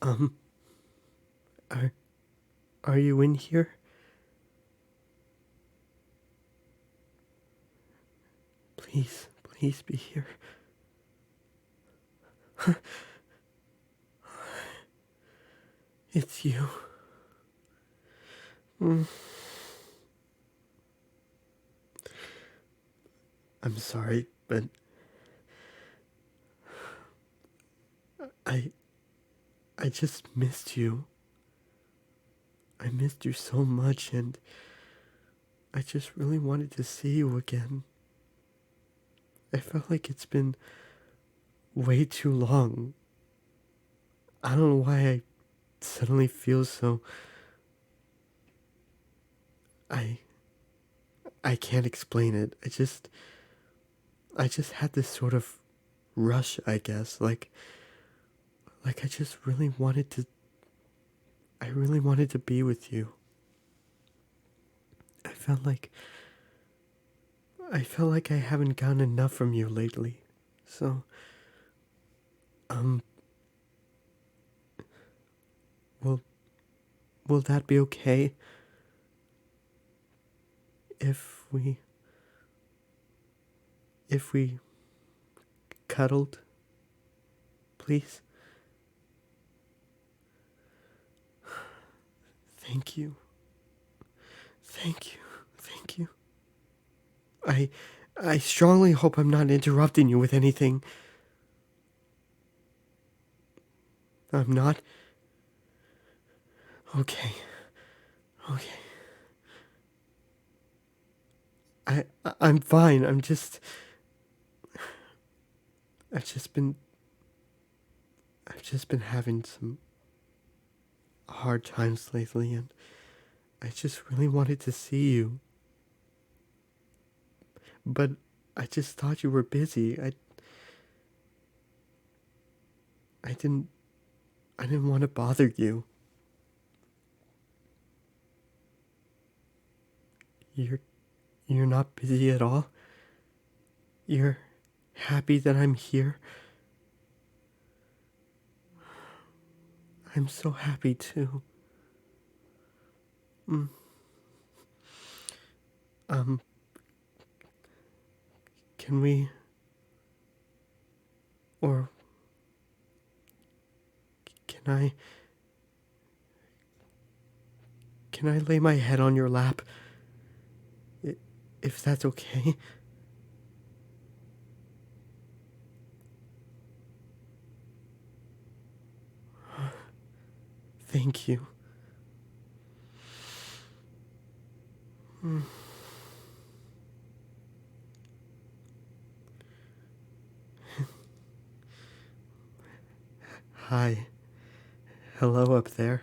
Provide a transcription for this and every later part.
Um, are, are you in here? Please, please be here. It's you. I'm sorry, but I I just missed you. I missed you so much, and I just really wanted to see you again. I felt like it's been way too long. I don't know why I suddenly feel so. I I can't explain it. I just had this sort of rush, I guess. Like I just really wanted to. I really wanted to be with you. I felt like I felt like I haven't gotten enough from you lately. So, um, will will that be okay if we cuddled, please? Thank you. Thank you. Thank you. I I strongly hope I'm not interrupting you with anything. I'm not. Okay. Okay. I'm fine. I've just been I've just been having some hard times lately, and I just really wanted to see you. But I just thought you were busy. I didn't I didn't want to bother you. You're you're not busy at all? You're happy that I'm here? I'm so happy too. Mm, um, can we or can I can I lay my head on your lap? If that's okay? Thank you. Mm. Hi. Hello up there.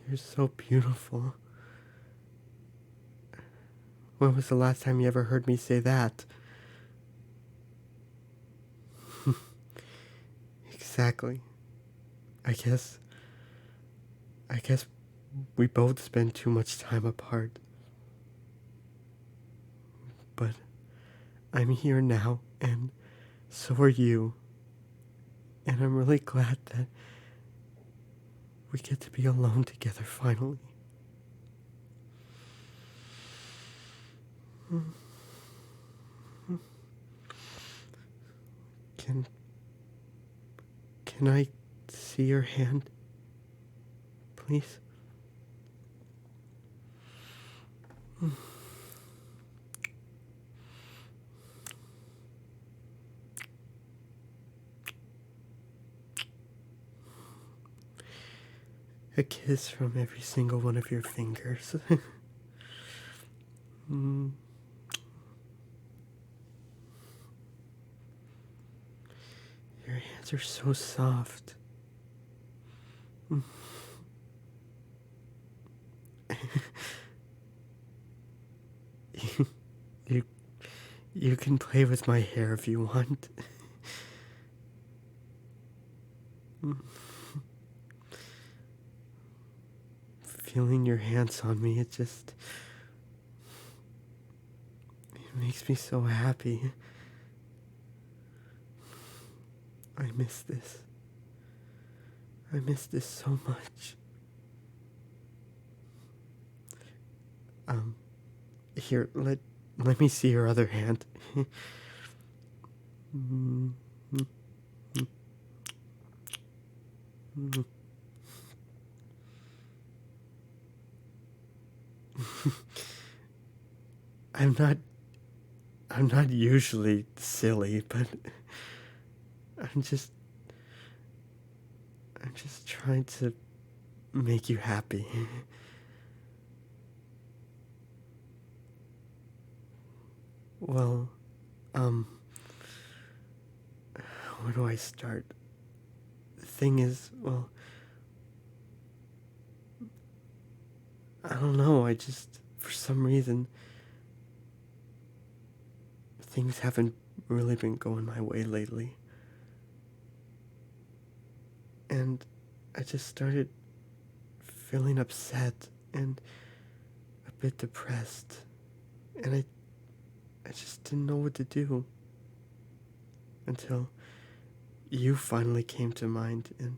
You're so beautiful. When was the last time you ever heard me say that? Exactly. I guess I guess we both spend too much time apart. But I'm here now, and so are you. And I'm really glad that we get to be alone together finally. Can can I see your hand, please? A kiss from every single one of your fingers. Mm, your hands are so soft. Mm. you you can play with my hair if you want. Mm. Feeling your hands on me, it makes me so happy. I miss this. I miss this so much. Here, let me see your other hand. I'm not I'm not usually silly, but I'm just trying to make you happy. Well, where do I start? The thing is, well, I don't know, I just, for some reason, things haven't really been going my way lately. And I just started feeling upset and a bit depressed. And I just didn't know what to do until you finally came to mind. And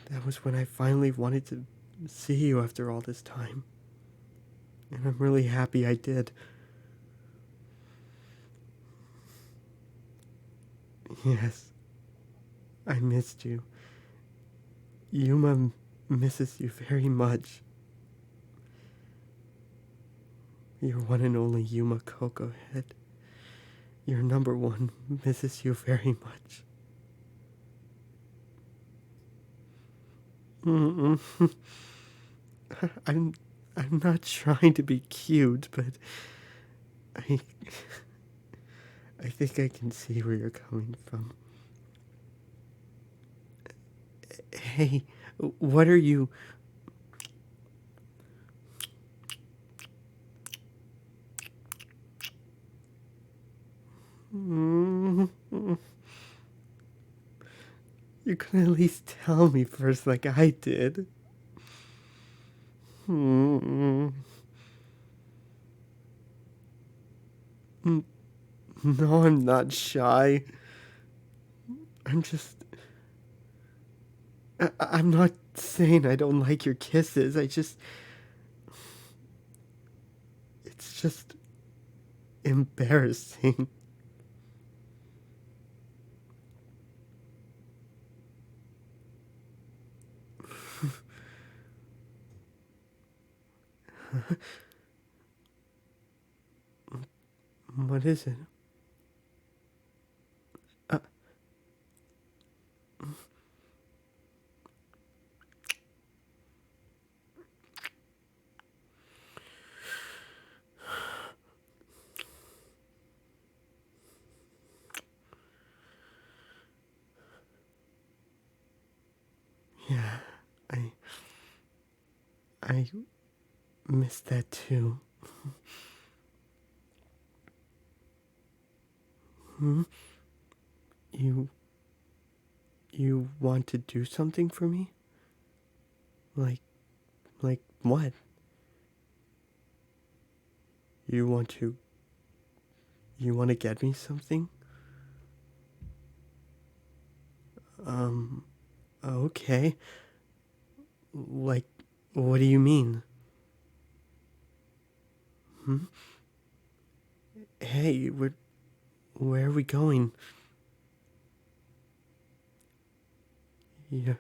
that was when I finally wanted to see you after all this time. And I'm really happy I did. Yes, I missed you. Yuma misses you very much. Your one and only Yuma Kokohead. Your number one misses you very much. Mm-mm. I'm not trying to be cute, but I I think I can see where you're coming from. Hey, what are you? You could at least tell me first, like I did. No, I'm not shy. I'm just. I'm not saying I don't like your kisses. It's just embarrassing. What is it? Uh, yeah, I I missed that too. Hmm? You you want to do something for me? Like what? You want to you want to get me something? Um okay. Like what do you mean? Hmm? Hey, where are we going? Your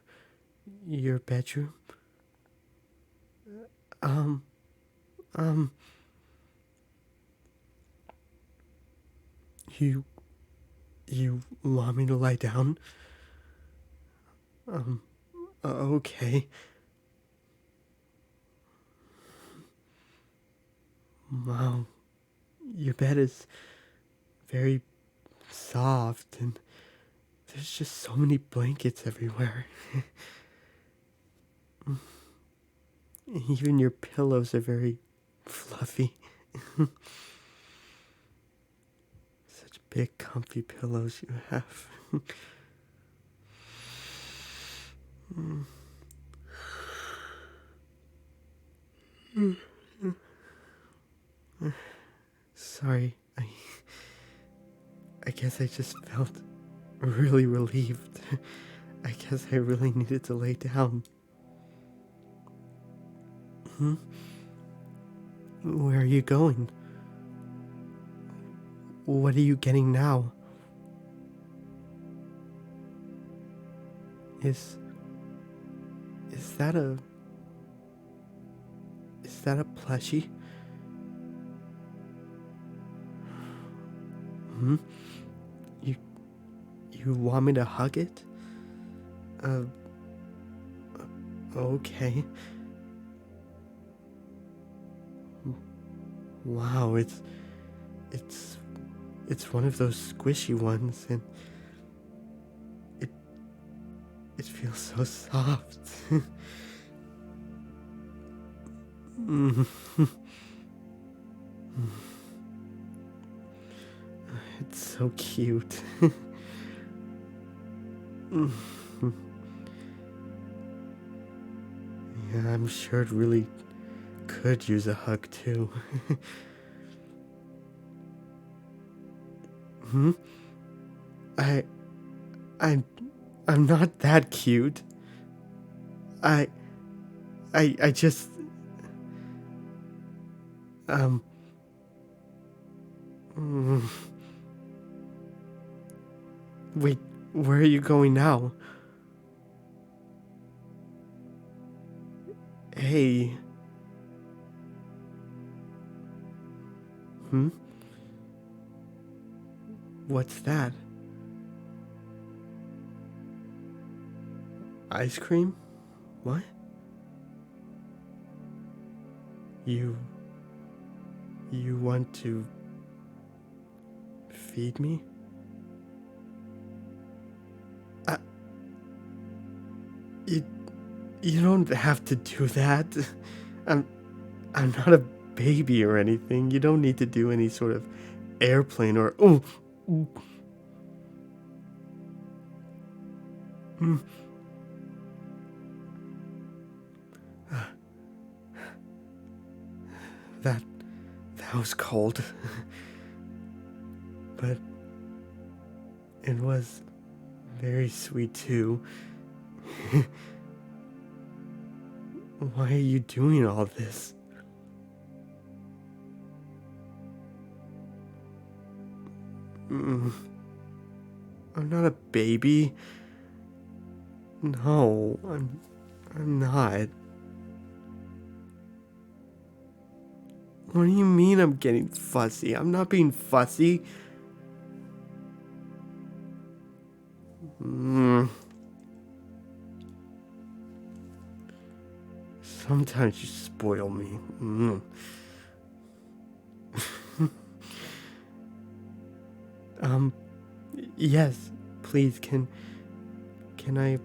your bedroom? Um um you you want me to lie down? Um okay. Wow. Your bed is very soft and there's just so many blankets everywhere. Even your pillows are very fluffy. Such big, comfy pillows you have. Sorry, I guess I just felt really relieved. I guess I really needed to lay down. Hmm? Where are you going? What are you getting now? Is that a... Is that a plushie? Hmm? You... You want me to hug it? Uh... Okay. Wow, It's... It's one of those squishy ones, and... It... It feels so soft. Mm. It's so cute. Yeah, I'm sure it really could use a hug too. Hmm? I I'm I'm not that cute. I I just um mm, wait, where are you going now? Hey. Hmm? What's that? Ice cream? What? You you want to feed me? I, you you don't have to do that. I'm I'm not a baby or anything. You don't need to do any sort of airplane or ooh, mm, that that was cold. But it was very sweet too. Why are you doing all this? Mm, I'm not a baby. No, I'm not. What do you mean I'm getting fussy? I'm not being fussy. Mm, sometimes you spoil me. Mm. Um, yes, please, can I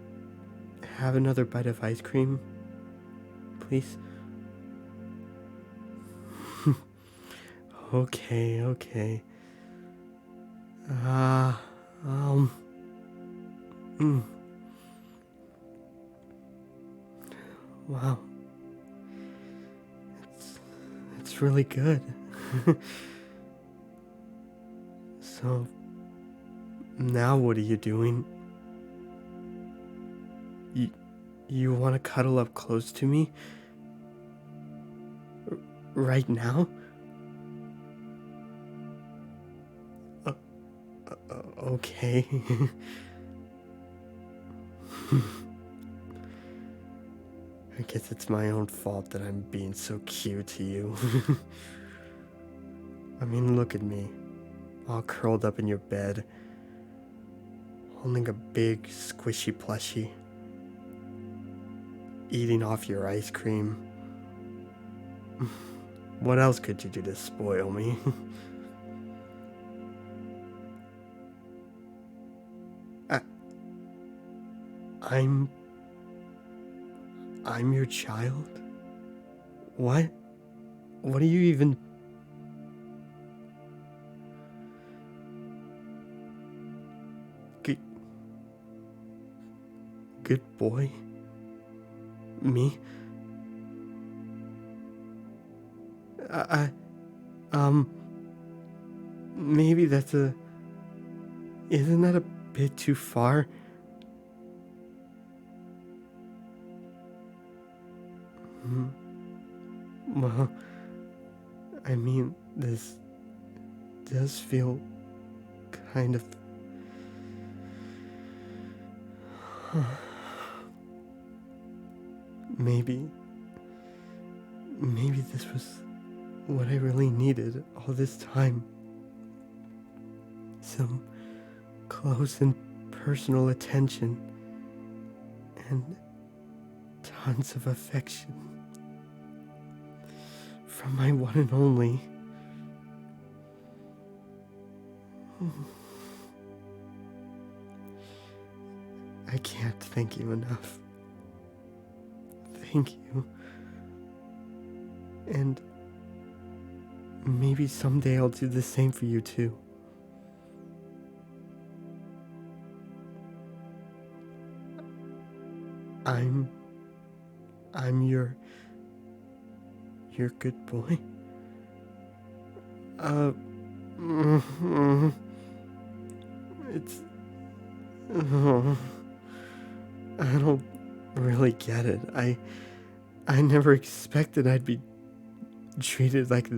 have another bite of ice cream? Please? Okay, okay. Ah, mm, wow. It's, it's really good. So, now what are you doing? You, you want to cuddle up close to me? Right now? Uh, okay. I guess it's my own fault that I'm being so cute to you. I mean, look at me, all curled up in your bed, holding a big, squishy plushie, eating off your ice cream. What else could you do to spoil me? I, I'm... I'm your child? What? What are you even... Good... Good boy? Me? I... Maybe that's a... Isn't that a bit too far? Well, I mean, this does feel kind of... Maybe this was what I really needed all this time. Some close and personal attention and tons of affection from my one and only. I can't thank you enough. Thank you. And maybe someday I'll do the same for you too. I'm your good boy. It's I don't really get it. I never expected I'd be treated like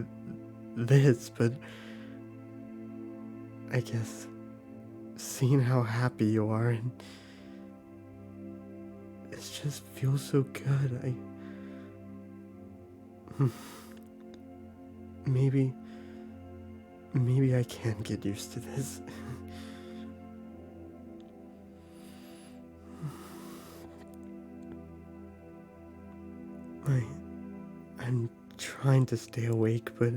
this, but I guess seeing how happy you are, and it just feels so good. Maybe I can get used to this. I'm trying to stay awake, but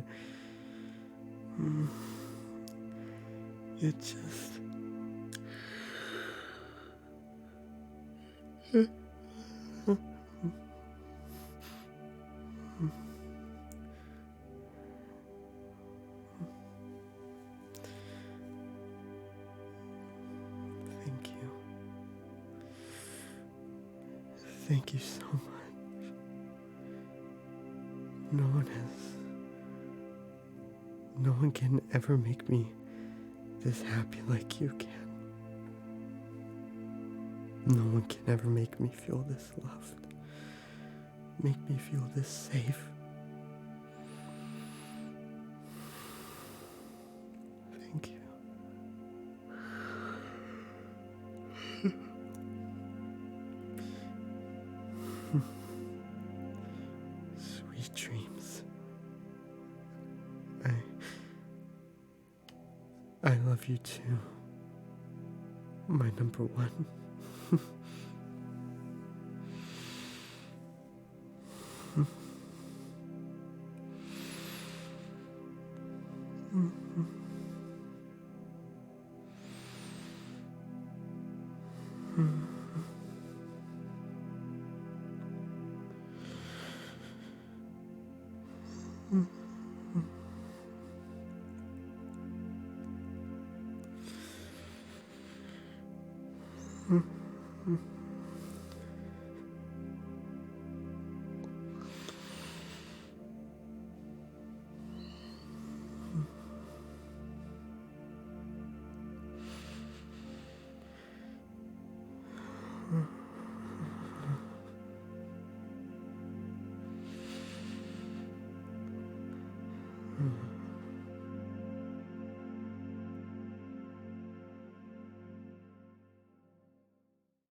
it just... Thank you. Thank you so much. No one can ever make me this happy like you can. No one can ever make me feel this loved. Make me feel this safe. Thank you. Sweet dreams. I love you too. My number one.